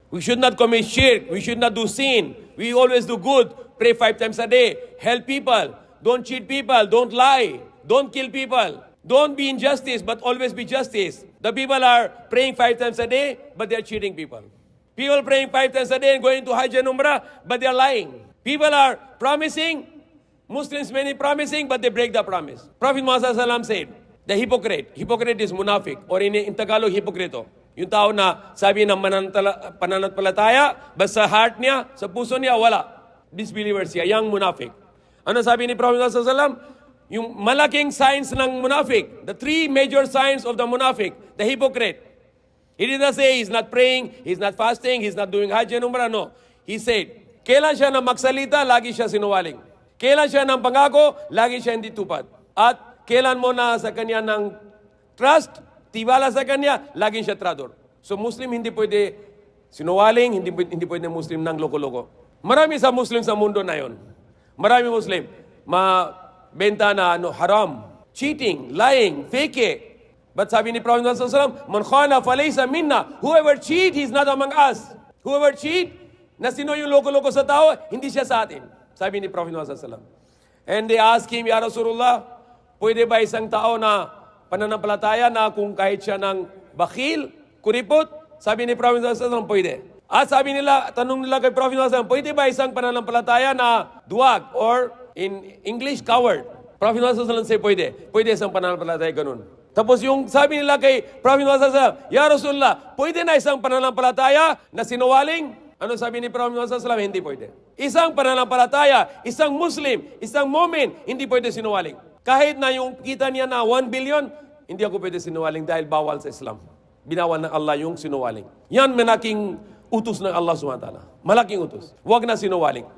We should not commit shirk. We should not do sin. We always do good. Pray 5 times a day. Help people. Don't cheat people. Don't lie. Don't kill people. Don't be injustice, but always be justice. The people are praying 5 times a day, but they're cheating people. People praying 5 times a day and going to Hajj and Umrah, but they're lying. People are promising, Muslims many promising, but they break the promise. Prophet Muhammad SAW said, the hypocrite is munafiq, or in Tagalog, hipokrito. Yung tao na sabi ng pananampalataya, basta sa heart niya, sa puso niya, wala. Disbeliever siya, yang munafiq. Ano sabi ni Prophet Muhammad SAW? Yung malaking signs ng munafiq, the 3 major signs of the munafiq, the hypocrite. He did not say he's not praying, he's not fasting, he's not doing Hajj and Umrah, no. He said, kailan siya na magsalita, lagi siya sinungaling. Kailan siya ng pangako, lagi siya hindi tupad. At kailan mo na sa kanya ng trust, tiwala sa kanya, lagi siya traidor. So Muslim hindi pwede sinungaling, hindi pwede Muslim ng loko-loko. Marami sa Muslim sa mundo na yon. Marami Muslim, benta na haram, cheating, lying, fake. But sabi ni Prophet Muhammad SAW, man khana falaysa minna. Whoever cheat, he's not among us. Whoever cheat, na sino yung loko-loko sa tao, hindi siya sa atin. Sabi ni Prophet Muhammad SAW. And they asked him, Ya Rasulullah, pwede ba isang tao na pananampalataya na kung kahit siya ng bakhil, kuripot? Sabi ni Prophet Muhammad SAW, pwede. At sabi nila, tanong nila kay Prophet Muhammad SAW, pwede ba isang pananampalataya na duwag or in English, coward? Prophet Muhammad SAW say, pwede. Pwede isang pananampalataya ganun. Tapos yung sabi nila kay Prophet Muhammad SAW, Ya Rasulullah, pwede na isang pananampalataya na sinungaling? Ano sabi ni Prophet Muhammad SAW? Hindi pwede. Isang pananampalataya, isang Muslim, isang mu'min, hindi pwede sinungaling. Kahit na yung kita niya na 1 billion, hindi ako pwede sinungaling dahil bawal sa Islam. Binawal ng Allah yung sinungaling. Yan malaking utos ng Allah SWT. Malaking utos. Huwag na sinungaling.